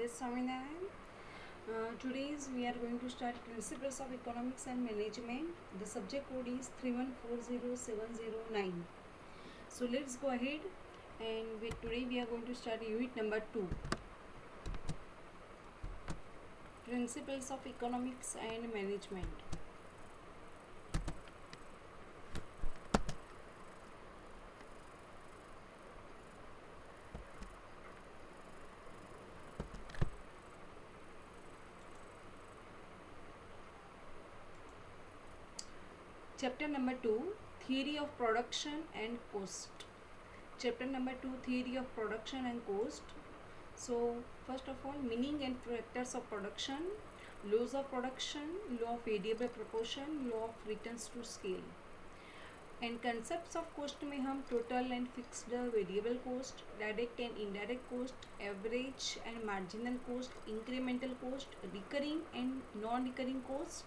Swaminarayan. Today's we are going to start Principles of Economics and Management. The subject code is 3140709. So let's go ahead and today we are going to start unit number 2. Principles of Economics and Management. Chapter number 2, Theory of Production and Cost. Chapter number 2, Theory of Production and Cost. So first of all, meaning and factors of production, laws of production, law of variable proportion, law of returns to scale. And concepts of cost में हम total and fixed variable cost, direct and indirect cost, average and marginal cost, incremental cost, recurring and non-recurring cost,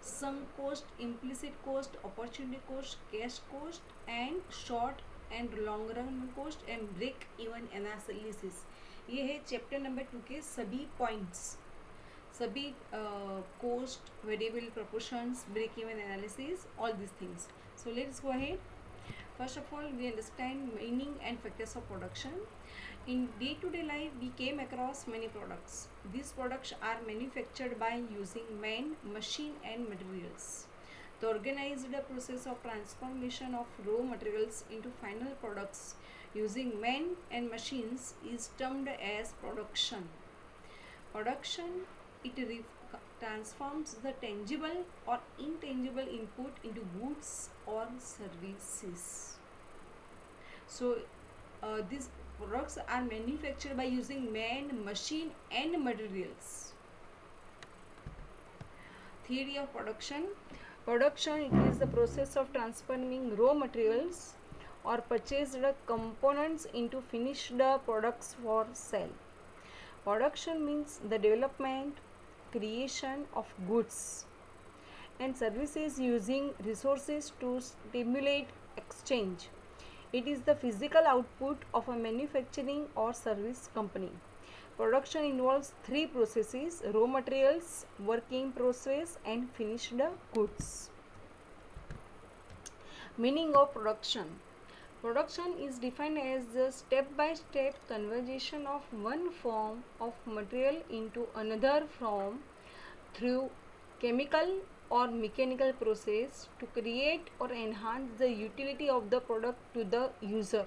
sunk cost, implicit cost, opportunity cost, cash cost, and short and long run cost and break even analysis. ये है chapter number 2 के सभी points, सभी cost, variable proportions, break even analysis, all this things. So let's go ahead. First of all, we understand meaning and factors of production. In day-to-day life, we came across many products. These products are manufactured by using man, machine, and materials. The organized process of transformation of raw materials into final products using man and machines is termed as production. Production, it transforms the tangible or intangible input into goods or services. So these products are manufactured by using man, machine, and materials. Theory of production. Production, it is the process of transforming raw materials or purchased components into finished products for sale. Production means the development, creation of goods and services using resources to stimulate exchange. It is the physical output of a manufacturing or service company. Production involves three processes: raw materials, work in process, and finished goods. Meaning of production. Production is defined as the step-by-step conversion of one form of material into another form through chemical or mechanical process to create or enhance the utility of the product to the user.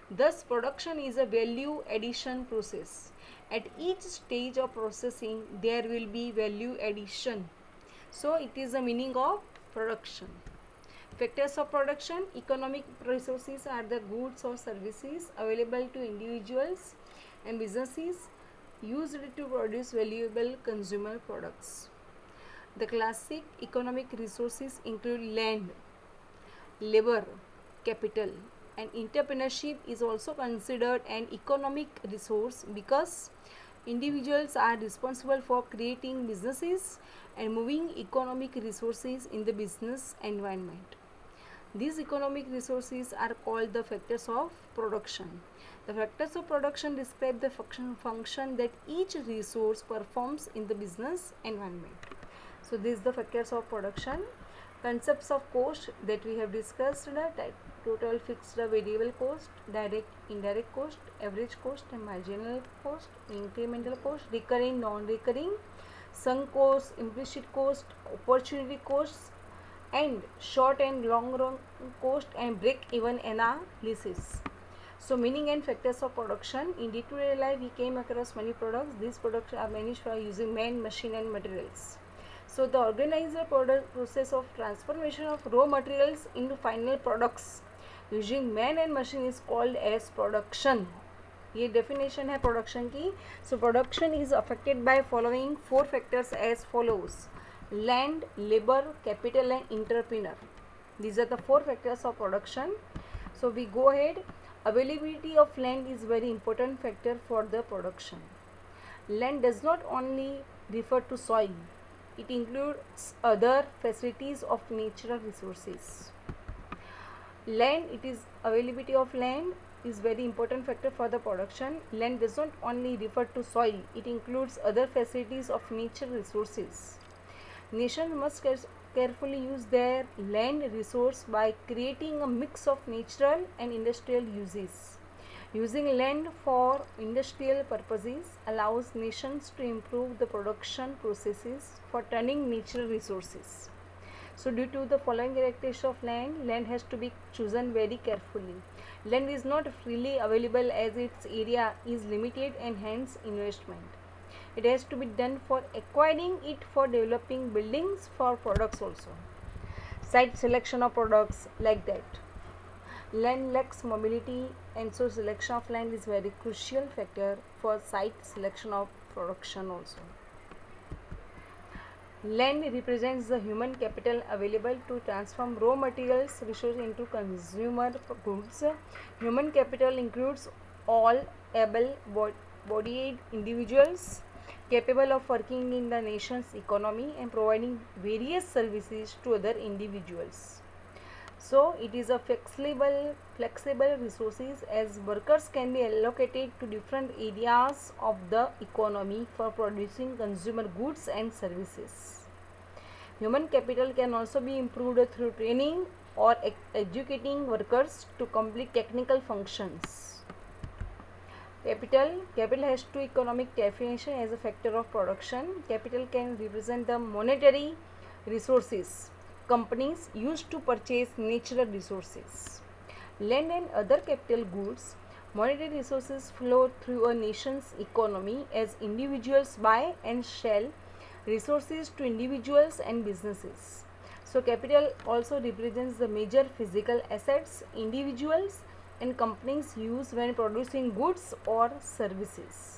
Thus, production is a value addition process. At each stage of processing, there will be value addition. So, it is the meaning of production. Factors of production. Economic resources are the goods or services available to individuals and businesses used to produce valuable consumer products. The classic economic resources include land, labor, capital, and entrepreneurship is also considered an economic resource because individuals are responsible for creating businesses and moving economic resources in the business environment. These economic resources are called the factors of production. The factors of production describe the function that each resource performs in the business environment. So these are the factors of production. Concepts of cost that we have discussed: total, fixed, variable cost, direct, indirect cost, average cost and marginal cost, incremental cost, recurring, non-recurring, sunk cost, implicit cost, opportunity costs, and short and long run cost and break even analysis. So meaning and factors of production. In day-to-day life, we came across many products. These products are manufactured using man, machine, and materials. So the organized process of transformation of raw materials into final products using man and machine is called as production. ये definition है production की. So production is affected by following four factors as follows: land, labor, capital, and entrepreneur. These are the four factors of production. So we go ahead. Availability of land is very important factor for the production. Land does not only refer to soil. It includes other facilities of natural resources. Land, it is availability of land is very important factor for the production. Land does not only refer to soil, it includes other facilities of natural resources. Nations must carefully use their land resource by creating a mix of natural and industrial uses. Using land for industrial purposes allows nations to improve the production processes for turning natural resources. So due to the following characteristics of land, land has to be chosen very carefully. Land is not freely available as its area is limited and hence investment. It has to be done for acquiring it, for developing buildings, for products also. Site selection of products, like that. Land lacks mobility, and so selection of land is very crucial factor for site selection of production also. Land represents the human capital available to transform raw materials resources into consumer goods. Human capital includes all able-bodied individuals capable of working in the nation's economy and providing various services to other individuals. So it is a flexible resources, as workers can be allocated to different areas of the economy for producing consumer goods and services. Human capital can also be improved through training or educating workers to complete technical functions. Capital has two economic definition as a factor of production. Capital can represent the monetary resources companies use to purchase natural resources. Land and other capital goods. Monetary resources flow through a nation's economy as individuals buy and sell resources to individuals and businesses. So capital also represents the major physical assets individuals and companies use when producing goods or services.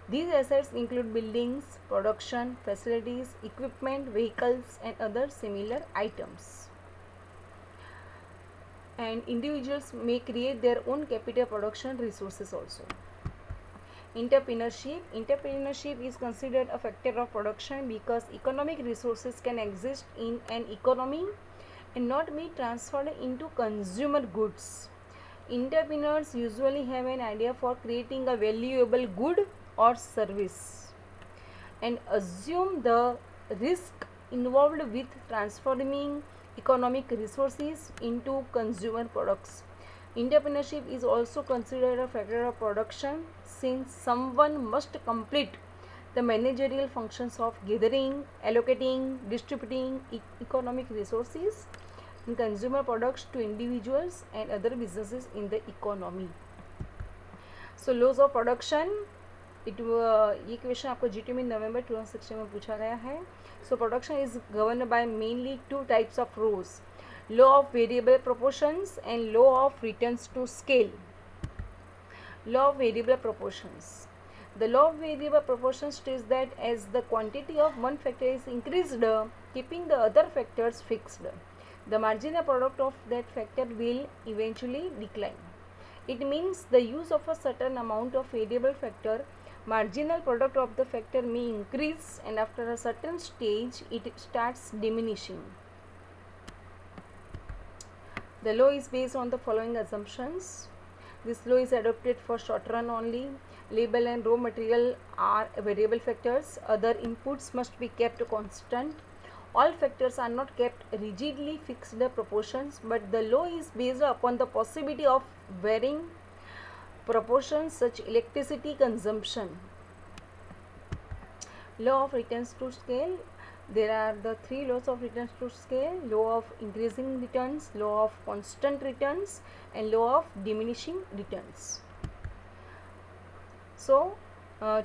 These assets include buildings, production facilities, equipment, vehicles, and other similar items. And individuals may create their own capital production resources also. Entrepreneurship is considered a factor of production because economic resources can exist in an economy and not be transferred into consumer goods. Entrepreneurs usually have an idea for creating a valuable good or service and assume the risk involved with transforming economic resources into consumer products. Entrepreneurship is also considered a factor of production since someone must complete the managerial functions of gathering, allocating, distributing economic resources and consumer products to individuals and other businesses in the economy. So laws of production, ये question आपको GT में नवंबर 2016 में पूछा गया है. So production is govern by mainly two types of rules, law of variable proportions and law of returns to scale. Law of variable proportions. The law of variable proportions states that as the quantity of one factor is increased, keeping the other factors fixed, the marginal product of that factor will eventually decline. It means the use of a certain amount of variable factor, marginal product of the factor may increase and after a certain stage it starts diminishing. The law is based on the following assumptions. This law is adopted for short run only. Labor and raw material are variable factors. Other inputs must be kept constant. All factors are not kept rigidly fixed proportions, but the law is based upon the possibility of varying proportions such electricity consumption. Law of returns to scale. There are the three laws of returns to scale: law of increasing returns, law of constant returns, and law of diminishing returns. So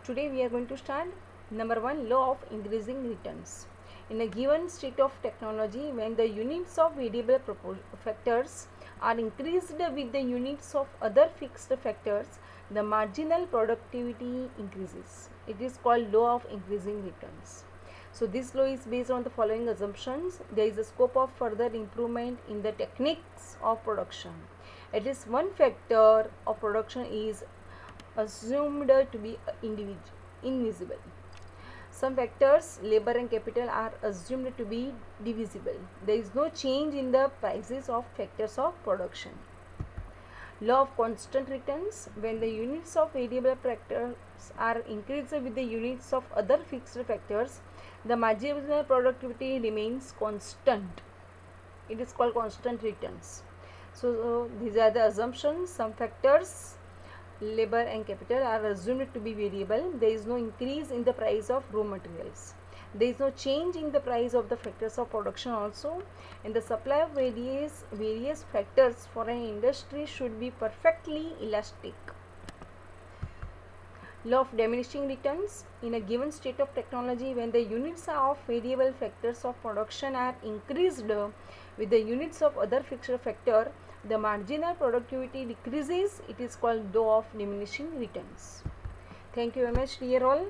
today we are going to start number 1, law of increasing returns. In a given state of technology, when the units of variable factors are increased with the units of other fixed factors, the marginal productivity increases. It is called law of increasing returns. So this law is based on the following assumptions. There is a scope of further improvement in the techniques of production. At least one factor of production is assumed to be invisible. Some factors, labor and capital, are assumed to be divisible. There is no change in the prices of factors of production. Law of constant returns. When the units of variable factors are increased with the units of other fixed factors, the marginal productivity remains constant. It is called constant returns. So these are the assumptions. Some factors, labor and capital, are assumed to be variable. There is no increase in the price of raw materials. There is no change in the price of the factors of production also, and the supply of various factors for an industry should be perfectly elastic. Law of diminishing returns. In a given state of technology, when the units of variable factors of production are increased with the units of other fixed factor, the marginal productivity decreases. It is called law of diminishing returns. Thank you very much, dear all.